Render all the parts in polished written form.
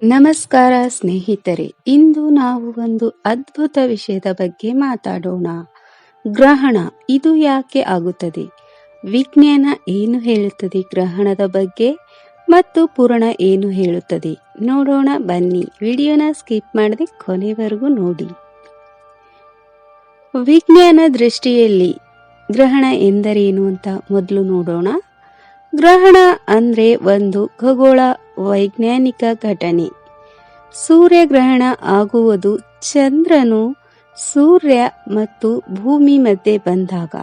ನಮಸ್ಕಾರ ಸ್ನೇಹಿತರೆ, ಇಂದು ನಾವು ಒಂದು ಅದ್ಭುತ ವಿಷಯದ ಬಗ್ಗೆ ಮಾತಾಡೋಣ. ಗ್ರಹಣ ಇದು ಯಾಕೆ ಆಗುತ್ತದೆ, ವಿಜ್ಞಾನ ಏನು ಹೇಳುತ್ತದೆ ಗ್ರಹಣದ ಬಗ್ಗೆ ಮತ್ತು ಪುರಾಣ ಏನು ಹೇಳುತ್ತದೆ ನೋಡೋಣ ಬನ್ನಿ. ವಿಡಿಯೋನ ಸ್ಕಿಪ್ ಮಾಡದೆ ಕೊನೆವರೆಗೂ ನೋಡಿ. ವಿಜ್ಞಾನ ದೃಷ್ಟಿಯಲ್ಲಿ ಗ್ರಹಣ ಎಂದರೇನು ಅಂತ ಮೊದಲು ನೋಡೋಣ. ಗ್ರಹಣ ಅಂದ್ರೆ ಒಂದು ಖಗೋಳ ವೈಜ್ಞಾನಿಕ ಘಟನೆ. ಸೂರ್ಯಗ್ರಹಣ ಆಗುವುದು ಚಂದ್ರನು ಸೂರ್ಯ ಮತ್ತು ಭೂಮಿ ಮಧ್ಯೆ ಬಂದಾಗ.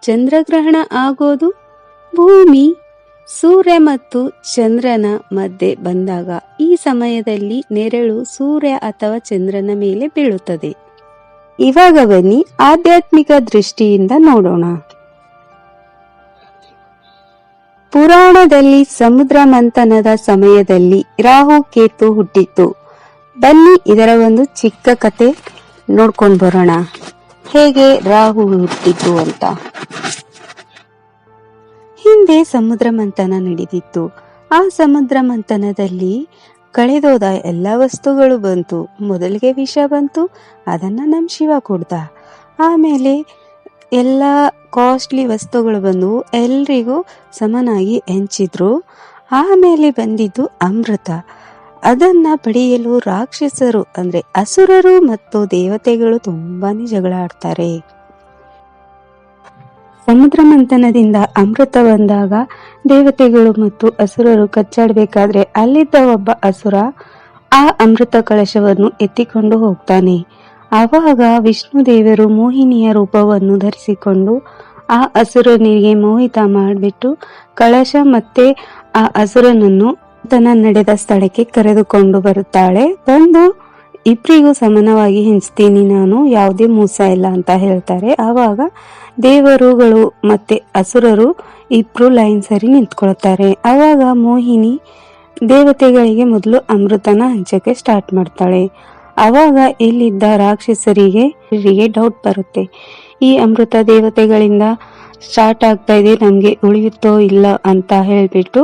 ಚಂದ್ರಗ್ರಹಣ ಆಗೋದು ಭೂಮಿ ಸೂರ್ಯ ಮತ್ತು ಚಂದ್ರನ ಮಧ್ಯೆ ಬಂದಾಗ. ಈ ಸಮಯದಲ್ಲಿ ನೆರಳು ಸೂರ್ಯ ಅಥವಾ ಚಂದ್ರನ ಮೇಲೆ ಬೀಳುತ್ತದೆ. ಇವಾಗ ಬನ್ನಿ ಆಧ್ಯಾತ್ಮಿಕ ದೃಷ್ಟಿಯಿಂದ ನೋಡೋಣ. ಪುರಾಣದಲ್ಲಿ ಸಮುದ್ರ ಮಂಥನದ ಸಮಯದಲ್ಲಿ ರಾಹು ಕೇತು ಹುಟ್ಟಿತ್ತು. ಬನ್ನಿ ಇದರ ಒಂದು ಚಿಕ್ಕ ಕತೆ ನೋಡ್ಕೊಂಡು ಬರೋಣ, ಹೇಗೆ ರಾಹು ಹುಟ್ಟಿತ್ತು ಅಂತ. ಹಿಂದೆ ಸಮುದ್ರ ಮಂಥನ ನಡೆದಿತ್ತು. ಆ ಸಮುದ್ರ ಮಂಥನದಲ್ಲಿ ಕಳೆದೋದ ಎಲ್ಲ ವಸ್ತುಗಳು ಬಂತು. ಮೊದಲಿಗೆ ವಿಷ ಬಂತು, ಅದನ್ನ ನಮ್ ಶಿವ ಕೊಡ್ದ. ಆಮೇಲೆ ಎಲ್ಲ ಕಾಸ್ಟ್ಲಿ ವಸ್ತುಗಳು ಬಂದು ಎಲ್ರಿಗೂ ಸಮನಾಗಿ ಹಂಚಿದ್ರು. ಆಮೇಲೆ ಬಂದಿದ್ದು ಅಮೃತ. ಅದನ್ನ ಪಡೆಯಲು ರಾಕ್ಷಸರು ಅಂದ್ರೆ ಅಸುರರು ಮತ್ತು ದೇವತೆಗಳು ತುಂಬಾನೇ ಜಗಳ ಆಡ್ತಾರೆ. ಸಮುದ್ರ ಮಂಥನದಿಂದ ಅಮೃತ ಬಂದಾಗ ದೇವತೆಗಳು ಮತ್ತು ಅಸುರರು ಕಚ್ಚಾಡ್ಬೇಕಾದ್ರೆ ಅಲ್ಲಿದ್ದ ಒಬ್ಬ ಅಸುರ ಆ ಅಮೃತ ಕಳಶವನ್ನು ಎತ್ತಿಕೊಂಡು ಹೋಗ್ತಾನೆ. ಆವಾಗ ವಿಷ್ಣು ದೇವರು ಮೋಹಿನಿಯ ರೂಪವನ್ನು ಧರಿಸಿಕೊಂಡು ಆ ಅಸುರನಿಗೆ ಮೋಹಿತ ಮಾಡಿಬಿಟ್ಟು ಕಳಶ ಮತ್ತೆ ಆ ಅಸುರನನ್ನು ತನ್ನ ನಡೆದ ಸ್ಥಳಕ್ಕೆ ಕರೆದುಕೊಂಡು ಬರುತ್ತಾಳೆ. ಬಂದು ಇಬ್ಬರಿಗೂ ಸಮಾನವಾಗಿ ಹಂಚ್ತೀನಿ ನಾನು, ಯಾವುದೇ ಮೋಸ ಇಲ್ಲ ಅಂತ ಹೇಳ್ತಾರೆ. ಆವಾಗ ದೇವರುಗಳು ಮತ್ತೆ ಅಸುರರು ಇಬ್ರು ಲೈನ್ ಸರಿ ನಿಂತ್ಕೊಳ್ತಾರೆ. ಆವಾಗ ಮೋಹಿನಿ ದೇವತೆಗಳಿಗೆ ಮೊದಲು ಅಮೃತನ ಹಂಚಕ್ಕೆ ಸ್ಟಾರ್ಟ್ ಮಾಡ್ತಾಳೆ. ಆವಾಗ ಇಲ್ಲಿದ್ದ ರಾಕ್ಷಸರಿಗೆ ಡೌಟ್ ಬರುತ್ತೆ, ಈ ಅಮೃತ ದೇವತೆಗಳಿಂದ ಸ್ಟಾರ್ಟ್ ಆಗ್ತಾ ಇದೆ, ನಮ್ಗೆ ಉಳಿಯುತ್ತೋ ಇಲ್ಲ ಅಂತ ಹೇಳ್ಬಿಟ್ಟು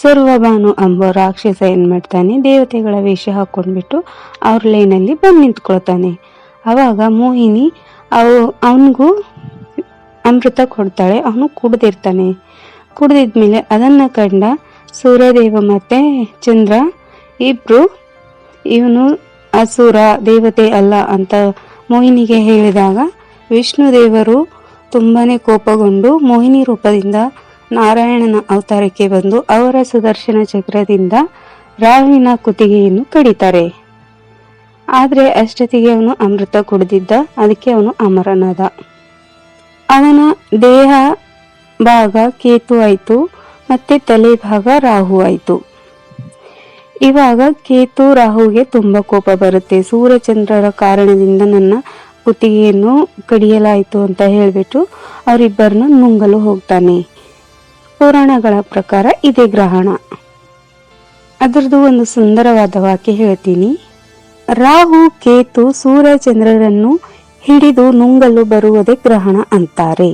ಸರ್ವಭಾನು ಎಂಬ ರಾಕ್ಷಸ ಏನ್ ಮಾಡ್ತಾನೆ, ದೇವತೆಗಳ ವೇಷ ಹಾಕೊಂಡ್ಬಿಟ್ಟು ಅವ್ರ ಲೈನಲ್ಲಿ ಬಂದು ನಿಂತ್ಕೊಳ್ತಾನೆ. ಅವಾಗ ಮೋಹಿನಿ ಅವನಿಗೂ ಅಮೃತ ಕೊಡ್ತಾಳೆ. ಅವನು ಕುಡ್ದಿರ್ತಾನೆ. ಕುಡ್ದಿದ್ಮೇಲೆ ಅದನ್ನ ಕಂಡ ಸೂರ್ಯದೇವ ಮತ್ತೆ ಚಂದ್ರ ಇಬ್ರು ಇವನು ಅಸುರ ದೇವತೆ ಅಲ್ಲ ಅಂತ ಮೋಹಿನಿಗೆ ಹೇಳಿದಾಗ ವಿಷ್ಣು ದೇವರು ತುಂಬಾನೇ ಕೋಪಗೊಂಡು ಮೋಹಿನಿ ರೂಪದಿಂದ ನಾರಾಯಣನ ಅವತಾರಕ್ಕೆ ಬಂದು ಅವರ ಸುದರ್ಶನ ಚಕ್ರದಿಂದ ರಾಹುವಿನ ಕುತ್ತಿಗೆಯನ್ನು ಕಡಿತಾರೆ. ಆದ್ರೆ ಅಷ್ಟೊತ್ತಿಗೆ ಅವನು ಅಮೃತ ಕುಡಿದಿದ್ದ, ಅದಕ್ಕೆ ಅವನು ಅಮರನಾದ. ಅವನ ದೇಹ ಭಾಗ ಕೇತು ಆಯ್ತು, ಮತ್ತೆ ತಲೆ ಭಾಗ ರಾಹು ಆಯ್ತು. ಇವಾಗ ಕೇತು ರಾಹುಗೆ ತುಂಬಾ ಕೋಪ ಬರುತ್ತೆ. ಸೂರ್ಯಚಂದ್ರರ ಕಾರಣದಿಂದ ನನ್ನ ಕುತ್ತಿಗೆಯನ್ನು ಕಡಿಯಲಾಯಿತು ಅಂತ ಹೇಳ್ಬಿಟ್ಟು ಅವರಿಬ್ಬರನ್ನ ನುಂಗಲು ಹೋಗ್ತಾನೆ. ಪುರಾಣಗಳ ಪ್ರಕಾರ ಇದೇ ಗ್ರಹಣ. ಅದರದ್ದು ಒಂದು ಸುಂದರವಾದ ವಾಕ್ಯ ಹೇಳ್ತೀನಿ. ರಾಹು ಕೇತು ಸೂರ್ಯಚಂದ್ರರನ್ನು ಹಿಡಿದು ನುಂಗಲು ಬರುವುದೇ ಗ್ರಹಣ ಅಂತಾರೆ.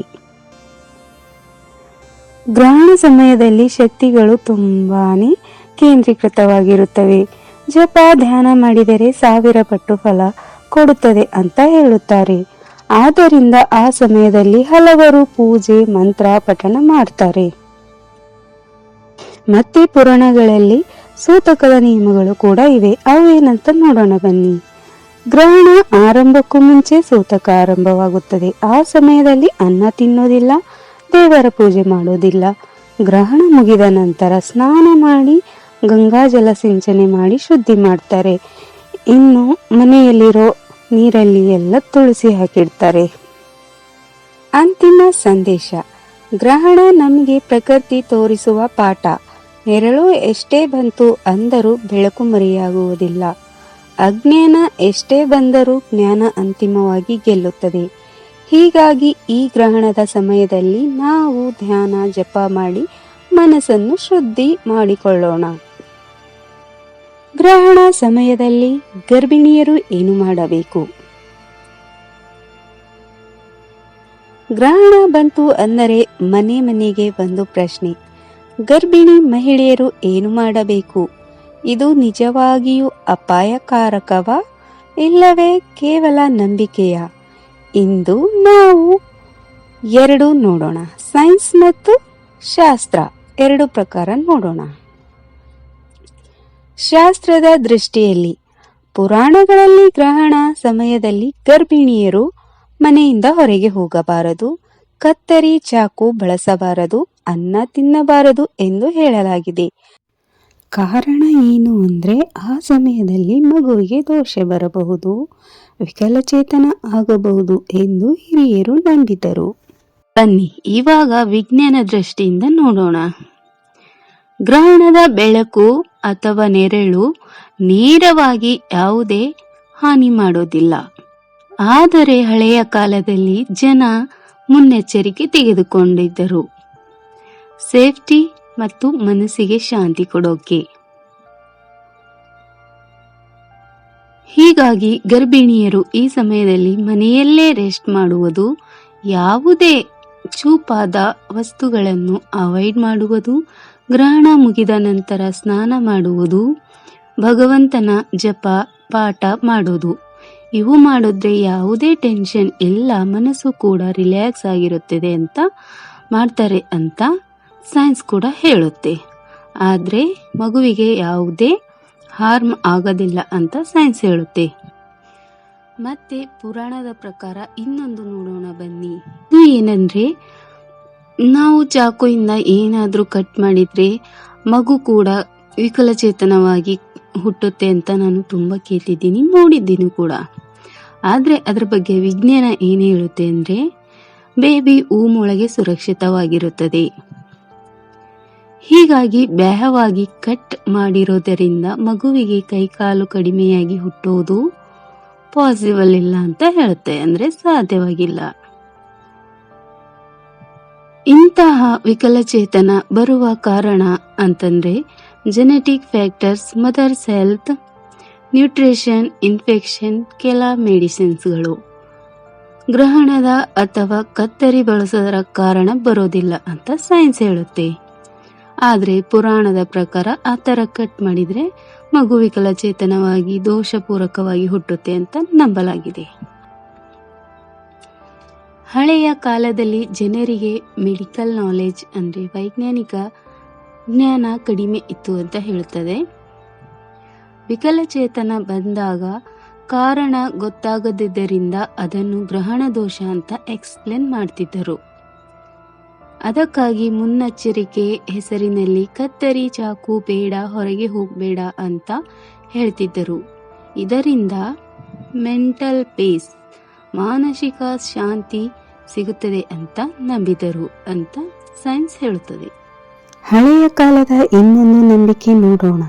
ಗ್ರಹಣ ಸಮಯದಲ್ಲಿ ಶಕ್ತಿಗಳು ತುಂಬಾನೇ ಕೇಂದ್ರೀಕೃತವಾಗಿರುತ್ತವೆ. ಜಪ ಧ್ಯಾನ ಮಾಡಿದರೆ 1000 ಪಟ್ಟು ಫಲ ಕೊಡುತ್ತದೆ ಅಂತ ಹೇಳುತ್ತಾರೆ. ಆದ್ದರಿಂದ ಆ ಸಮಯದಲ್ಲಿ ಹಲವರು ಪೂಜೆ ಮಂತ್ರ ಪಠಣ ಮಾಡ್ತಾರೆ. ಮತ್ತೆ ಪುರಾಣಗಳಲ್ಲಿ ಸೂತಕದ ನಿಯಮಗಳು ಕೂಡ ಇವೆ. ಅವೇನಂತ ನೋಡೋಣ ಬನ್ನಿ. ಗ್ರಹಣ ಆರಂಭಕ್ಕೂ ಮುಂಚೆ ಸೂತಕ ಆರಂಭವಾಗುತ್ತದೆ. ಆ ಸಮಯದಲ್ಲಿ ಅನ್ನ ತಿನ್ನೋದಿಲ್ಲ, ದೇವರ ಪೂಜೆ ಮಾಡೋದಿಲ್ಲ. ಗ್ರಹಣ ಮುಗಿದ ನಂತರ ಸ್ನಾನ ಮಾಡಿ ಗಂಗಾಜಲ ಸಿಂಚನೆ ಮಾಡಿ ಶುದ್ಧಿ ಮಾಡ್ತಾರೆ. ಇನ್ನು ಮನೆಯಲ್ಲಿರೋ ನೀರಲ್ಲಿ ಎಲ್ಲ ತುಳಸಿ ಹಾಕಿಡ್ತಾರೆ. ಅಂತಿಮ ಸಂದೇಶ: ಗ್ರಹಣ ನಮಗೆ ಪ್ರಕೃತಿ ತೋರಿಸುವ ಪಾಠ. ನೆರಳು ಎಷ್ಟೇ ಬಂತು ಅಂದರೂ ಬೆಳಕು ಮರೆಯಾಗುವುದಿಲ್ಲ. ಅಜ್ಞಾನ ಎಷ್ಟೇ ಬಂದರೂ ಜ್ಞಾನ ಅಂತಿಮವಾಗಿ ಗೆಲ್ಲುತ್ತದೆ. ಹೀಗಾಗಿ ಈ ಗ್ರಹಣದ ಸಮಯದಲ್ಲಿ ನಾವು ಧ್ಯಾನ ಜಪ ಮಾಡಿ ಮನಸ್ಸನ್ನು ಶುದ್ಧಿ ಮಾಡಿಕೊಳ್ಳೋಣ. ಗ್ರಹಣ ಸಮಯದಲ್ಲಿ ಗರ್ಭಿಣಿಯರು ಏನು ಮಾಡಬೇಕು? ಗ್ರಹಣ ಬಂತು ಅಂದರೆ ಮನೆ ಮನೆಗೆ ಒಂದು ಪ್ರಶ್ನೆ. ಗರ್ಭಿಣಿ ಮಹಿಳೆಯರು ಏನು ಮಾಡಬೇಕು? ಇದು ನಿಜವಾಗಿಯೂ ಅಪಾಯಕಾರಕವಾ ಇಲ್ಲವೇ ಕೇವಲ ನಂಬಿಕೆಯ? ಇಂದು ನಾವು ಎರಡು ನೋಡೋಣ. ಸೈನ್ಸ್ ಮತ್ತು ಶಾಸ್ತ್ರ ಎರಡು ಪ್ರಕಾರ ನೋಡೋಣ. ಶಾಸ್ತ್ರದ ದೃಷ್ಟಿಯಲ್ಲಿ ಪುರಾಣಗಳಲ್ಲಿ ಗ್ರಹಣ ಸಮಯದಲ್ಲಿ ಗರ್ಭಿಣಿಯರು ಮನೆಯಿಂದ ಹೊರಗೆ ಹೋಗಬಾರದು, ಕತ್ತರಿ ಚಾಕು ಬಳಸಬಾರದು, ಅನ್ನ ತಿನ್ನಬಾರದು ಎಂದು ಹೇಳಲಾಗಿದೆ. ಕಾರಣ ಏನು ಅಂದ್ರೆ ಆ ಸಮಯದಲ್ಲಿ ಮಗುವಿಗೆ ದೋಷ ಬರಬಹುದು, ವಿಕಲಚೇತನ ಆಗಬಹುದು ಎಂದು ಹಿರಿಯರು ನಂಬಿದರು. ಬನ್ನಿ ಇವಾಗ ವಿಜ್ಞಾನ ದೃಷ್ಟಿಯಿಂದ ನೋಡೋಣ. ಗ್ರಹಣದ ಬೆಳಕು ಅಥವಾ ನೆರಳು ನೇರವಾಗಿ ಯಾವುದೇ ಹಾನಿ ಮಾಡೋದಿಲ್ಲ. ಆದರೆ ಹಳೆಯ ಕಾಲದಲ್ಲಿ ಜನ ಮುನ್ನೆಚ್ಚರಿಕೆ ತೆಗೆದುಕೊಂಡಿದ್ದರು, ಸೇಫ್ಟಿ ಮತ್ತು ಮನಸ್ಸಿಗೆ ಶಾಂತಿ ಕೊಡೋಕೆ. ಹೀಗಾಗಿ ಗರ್ಭಿಣಿಯರು ಈ ಸಮಯದಲ್ಲಿ ಮನೆಯಲ್ಲೇ ರೆಸ್ಟ್ ಮಾಡುವುದು, ಯಾವುದೇ ಚೂಪಾದ ವಸ್ತುಗಳನ್ನು ಅವಾಯ್ಡ್ ಮಾಡುವುದು, ಗ್ರಹಣ ಮುಗಿದ ನಂತರ ಸ್ನಾನ ಮಾಡುವುದು, ಭಗವಂತನ ಜಪ ಪಾಠ ಮಾಡೋದು, ಇವು ಮಾಡಿದ್ರೆ ಯಾವುದೇ ಟೆನ್ಷನ್ ಇಲ್ಲ, ಮನಸ್ಸು ಕೂಡ ರಿಲ್ಯಾಕ್ಸ್ ಆಗಿರುತ್ತದೆ ಅಂತ ಮಾಡ್ತಾರೆ ಅಂತ ಸೈನ್ಸ್ ಕೂಡ ಹೇಳುತ್ತೆ. ಆದರೆ ಮಗುವಿಗೆ ಯಾವುದೇ ಹಾರ್ಮ್ ಆಗೋದಿಲ್ಲ ಅಂತ ಸೈನ್ಸ್ ಹೇಳುತ್ತೆ. ಮತ್ತೆ ಪುರಾಣದ ಪ್ರಕಾರ ಇನ್ನೊಂದು ನೋಡೋಣ ಬನ್ನಿ. ಇದು ಏನಂದ್ರೆ, ನಾವು ಚಾಕುಯಿಂದ ಏನಾದರೂ ಕಟ್ ಮಾಡಿದ್ರೆ ಮಗು ಕೂಡ ವಿಕಲಚೇತನವಾಗಿ ಹುಟ್ಟುತ್ತೆ ಅಂತ ನಾನು ತುಂಬಾ ಕೇಳಿದ್ದೀನಿ, ನೋಡಿದ್ದೀನಿ ಕೂಡ. ಆದ್ರೆ ಅದ್ರ ಬಗ್ಗೆ ವಿಜ್ಞಾನ ಏನು ಹೇಳುತ್ತೆ ಅಂದ್ರೆ, ಬೇಬಿ ಒಳಗೆ ಸುರಕ್ಷಿತವಾಗಿರುತ್ತದೆ. ಹೀಗಾಗಿ ಬಾಹ್ಯವಾಗಿ ಕಟ್ ಮಾಡಿರೋದರಿಂದ ಮಗುವಿಗೆ ಕೈಕಾಲು ಕಡಿಮೆಯಾಗಿ ಹುಟ್ಟೋದು ಪಾಸಿಬಲ್ ಇಲ್ಲ ಅಂತ ಹೇಳುತ್ತೆ, ಅಂದ್ರೆ ಸಾಧ್ಯವಾಗಿಲ್ಲ. ಇಂತಹ ವಿಕಲಚೇತನ ಬರುವ ಕಾರಣ ಅಂತಂದ್ರೆ genetic factors, mother's health, nutrition, infection, ಕೆಲ ಮೆಡಿಸಿನ್ಸ್ಗಳು. ಗ್ರಹಣದ ಅಥವಾ ಕತ್ತರಿ ಬಳಸೋದರ ಕಾರಣ ಬರೋದಿಲ್ಲ ಅಂತ ಸೈನ್ಸ್ ಹೇಳುತ್ತೆ. ಆದ್ರೆ ಪುರಾಣದ ಪ್ರಕಾರ ಆ ಥರ ಕಟ್ ಮಾಡಿದ್ರೆ ಮಗು ವಿಕಲಚೇತನವಾಗಿ ದೋಷಪೂರ್ವಕವಾಗಿ ಹುಟ್ಟುತ್ತೆ ಅಂತ ನಂಬಲಾಗಿದೆ. ಹಳೆಯ ಕಾಲದಲ್ಲಿ ಜನರಿಗೆ ಮೆಡಿಕಲ್ ನಾಲೆಜ್ ಅಂದ್ರೆ ವೈಜ್ಞಾನಿಕ ಜ್ಞಾನ ಕಡಿಮೆ ಇತ್ತು ಅಂತ ಹೇಳ್ತದೆ. ವಿಕಲಚೇತನ ಬಂದಾಗ ಕಾರಣ ಗೊತ್ತಾಗದಿದ್ದರಿಂದ ಅದನ್ನು ಗ್ರಹಣ ದೋಷ ಅಂತ ಎಕ್ಸ್ಪ್ಲೇನ್ ಮಾಡ್ತಿದ್ದರು. ಅದಕ್ಕಾಗಿ ಮುನ್ನೆಚ್ಚರಿಕೆ ಹೆಸರಿನಲ್ಲಿ ಕತ್ತರಿ ಚಾಕು ಬೇಡ, ಹೊರಗೆ ಹೋಗಬೇಡ ಅಂತ ಹೇಳ್ತಿದ್ದರು. ಇದರಿಂದ ಮೆಂಟಲ್ ಪೀಸ್, ಮಾನಸಿಕ ಶಾಂತಿ ಸಿಗುತ್ತದೆ ಅಂತ ನಂಬಿದರು ಅಂತ ಸೈನ್ಸ್ ಹೇಳುತ್ತದೆ. ಹಳೆಯ ಕಾಲದ ಇನ್ನೊಂದು ನಂಬಿಕೆ ನೋಡೋಣ.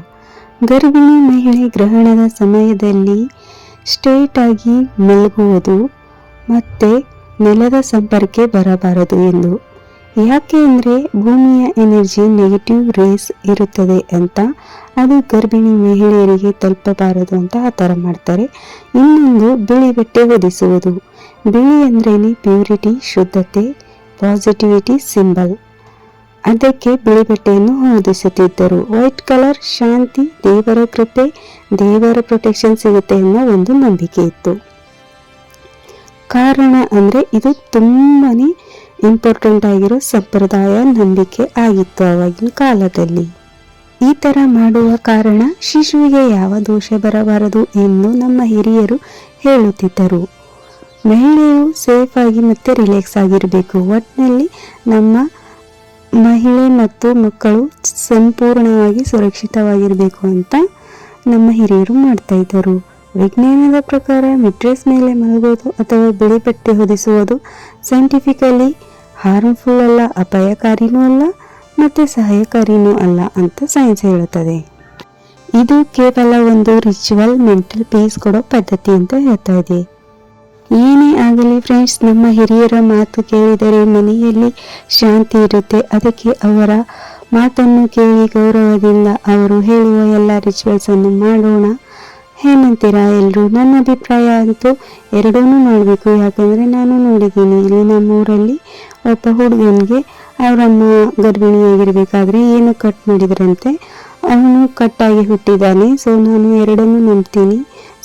ಗರ್ಭಿಣಿ ಮಹಿಳೆ ಗ್ರಹಣದ ಸಮಯದಲ್ಲಿ ಸ್ಟ್ರೇಟ್ ಆಗಿ ಮಲಗುವುದು ಮತ್ತೆ ನೆಲದ ಸಂಪರ್ಕ ಬರಬಾರದು ಎಂದು. ಯಾಕೆ ಅಂದರೆ ಭೂಮಿಯ ಎನರ್ಜಿ ನೆಗೆಟಿವ್ ರೇಸ್ ಇರುತ್ತದೆ ಅಂತ, ಅದು ಗರ್ಭಿಣಿ ಮಹಿಳೆಯರಿಗೆ ತಲುಪಬಾರದು ಅಂತ ಆ ಥರ ಮಾಡ್ತಾರೆ. ಇನ್ನೊಂದು ಬಿಳಿ ಬಟ್ಟೆ ಹೊದಿಸುವುದು. ಬಿಳಿ ಅಂದ್ರೇನೆ ಪ್ಯೂರಿಟಿ, ಶುದ್ಧತೆ, ಪಾಸಿಟಿವಿಟಿ ಸಿಂಬಲ್. ಅದಕ್ಕೆ ಬಿಳಿ ಬಟ್ಟೆಯನ್ನು ಹೊದಿಸುತ್ತಿದ್ದರು. ವೈಟ್ ಕಲರ್ ಶಾಂತಿ, ದೇವರ ಕೃಪೆ, ದೇವರ ಪ್ರೊಟೆಕ್ಷನ್ ಸಿಗುತ್ತೆ ಅನ್ನೋ ಒಂದು ನಂಬಿಕೆ ಇತ್ತು. ಕಾರಣ ಅಂದ್ರೆ ಇದು ತುಂಬಾನೇ ಇಂಪಾರ್ಟೆಂಟ್ ಆಗಿರೋ ಸಂಪ್ರದಾಯ ನಂಬಿಕೆ ಆಗಿತ್ತು ಆವಾಗಿನ ಕಾಲದಲ್ಲಿ. ಈ ತರ ಮಾಡುವ ಕಾರಣ ಶಿಶುವಿಗೆ ಯಾವ ದೋಷ ಬರಬಾರದು ಎಂದು ನಮ್ಮ ಹಿರಿಯರು ಹೇಳುತ್ತಿದ್ದರು. ಮಹಿಳೆಯು ಸೇಫ್ ಆಗಿ ಮತ್ತೆ ರಿಲ್ಯಾಕ್ಸ್ ಆಗಿರಬೇಕು. ಒಟ್ಟಿನಲ್ಲಿ ನಮ್ಮ ಮಹಿಳೆ ಮತ್ತು ಮಕ್ಕಳು ಸಂಪೂರ್ಣವಾಗಿ ಸುರಕ್ಷಿತವಾಗಿರಬೇಕು ಅಂತ ನಮ್ಮ ಹಿರಿಯರು ಮಾಡ್ತಾ ಇದ್ದರು. ವಿಜ್ಞಾನದ ಪ್ರಕಾರ ಮೆಟ್ರೆಸ್ ಮೇಲೆ ಮಲಗೋದು ಅಥವಾ ಬಿಳಿ ಬಟ್ಟೆ ಹೊದಿಸುವುದು ಸೈಂಟಿಫಿಕಲಿ ಹಾರ್ಮ್ಫುಲ್ ಅಲ್ಲ, ಅಪಾಯಕಾರಿನೂ ಅಲ್ಲ ಮತ್ತೆ ಸಹಾಯಕಾರಿನೂ ಅಲ್ಲ ಅಂತ ಸೈನ್ಸ್ ಹೇಳುತ್ತದೆ. ಇದು ಕೇವಲ ಒಂದು ರಿಚುವಲ್, ಮೆಂಟಲ್ ಪೀಸ್ ಕೊಡೋ ಪದ್ಧತಿ ಅಂತ ಹೇಳ್ತಾ ಇದೆ. ಏನೇ ಆಗಲಿ ಫ್ರೆಂಡ್ಸ್, ನಮ್ಮ ಹಿರಿಯರ ಮಾತು ಕೇಳಿದರೆ ಮನೆಯಲ್ಲಿ ಶಾಂತಿ ಇರುತ್ತೆ. ಅದಕ್ಕೆ ಅವರ ಮಾತನ್ನು ಕೇಳಿ ಗೌರವದಿಂದ ಅವರು ಹೇಳುವ ಎಲ್ಲ ರಿಚುವಲ್ಸ್ ಅನ್ನು ಮಾಡೋಣ. ಏನಂತೀರಾ ಎಲ್ಲರೂ? ನನ್ನ ಅಭಿಪ್ರಾಯ ಅಂತೂ ಎರಡೂ ಮಾಡಬೇಕು. ಯಾಕಂದರೆ ನಾನು ನೋಡಿದ್ದೀನಿ, ಇಲ್ಲಿ ನಮ್ಮೂರಲ್ಲಿ ಒಬ್ಬ ಹುಡುಗನಿಗೆ ಅವರಮ್ಮ ಗರ್ಭಿಣಿಯಾಗಿರ್ಬೇಕಾದ್ರೆ ಏನು ಕಟ್ ಮಾಡಿದ್ರಂತೆ, ಅವನು ಕಟ್ಟಾಗಿ ಹುಟ್ಟಿದ್ದಾನೆ. ಸೊ ನಾನು ಎರಡನ್ನೂ ನಂಬ್ತೀನಿ.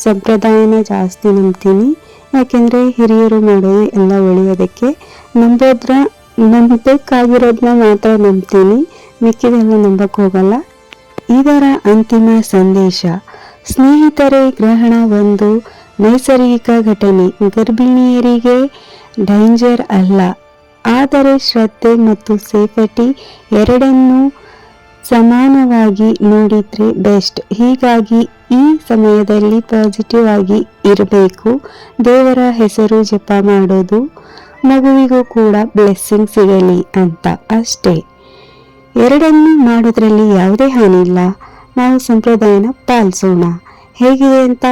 ಸಂಪ್ರದಾಯನ ಜಾಸ್ತಿ ನಂಬ್ತೀನಿ, ಯಾಕೆಂದರೆ ಹಿರಿಯರು ಮಾಡೋದು ಎಲ್ಲ ಒಳ್ಳೆಯೋದಕ್ಕೆ. ನಂಬಬೇಕಾಗಿರೋದನ್ನ ಮಾತ್ರ ನಂಬ್ತೀನಿ, ಮಿಕ್ಕಿದೆಲ್ಲ ನಂಬಕ್ಕೆ ಹೋಗಲ್ಲ. ಇದರ ಅಂತಿಮ ಸಂದೇಶ: ಸ್ನೇಹಿತರೆ, ಗ್ರಹಣ ಒಂದು ನೈಸರ್ಗಿಕ ಘಟನೆ, ಗರ್ಭಿಣಿಯರಿಗೆ ಡೇಂಜರ್ ಅಲ್ಲ. ಆದರೆ ಶ್ರದ್ಧೆ ಮತ್ತು ಸೇಫ್ಟಿ ಎರಡನ್ನೂ ಸಮಾನವಾಗಿ ನೋಡಿದ್ರೆ ಬೆಸ್ಟ್. ಹೀಗಾಗಿ ಈ ಸಮಯದಲ್ಲಿ ಪಾಸಿಟಿವ್ ಆಗಿ ಇರಬೇಕು. ದೇವರ ಹೆಸರು ಜಪ ಮಾಡೋದು, ಮಗುವಿಗೂ ಕೂಡ ಬ್ಲೆಸ್ಸಿಂಗ್ ಸಿಗಲಿ ಅಂತ ಅಷ್ಟೇ. ಎರಡನ್ನೂ ಮಾಡೋದ್ರಲ್ಲಿ ಯಾವುದೇ ಹಾನಿ ಇಲ್ಲ. ನಾವು ಸಂಪ್ರದಾಯನ ಪಾಲಿಸೋಣ. ಹೇಗಿದೆ ಅಂತ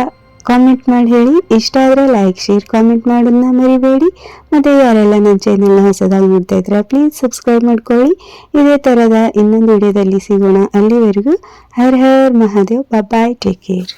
ಕಾಮೆಂಟ್ ಮಾಡಿ ಹೇಳಿ. ಇಷ್ಟ ಆದರೆ ಲೈಕ್, ಶೇರ್, ಕಾಮೆಂಟ್ ಮಾಡೋದನ್ನ ಮರಿಬೇಡಿ. ಮತ್ತು ಯಾರೆಲ್ಲ ನನ್ನ ಚಾನೆಲ್ನ ಹೊಸದಾಗಿ ನೋಡ್ತಾ ಇದ್ರೆ ಪ್ಲೀಸ್ ಸಬ್ಸ್ಕ್ರೈಬ್ ಮಾಡ್ಕೊಳ್ಳಿ. ಇದೇ ಥರದ ಇನ್ನೊಂದು ವಿಡಿಯೋದಲ್ಲಿ ಸಿಗೋಣ. ಅಲ್ಲಿವರೆಗೂ ಹರ್ ಹರ್ ಮಹಾದೇವ್. ಬಾಯ್, ಟೇಕ್ ಕೇರ್.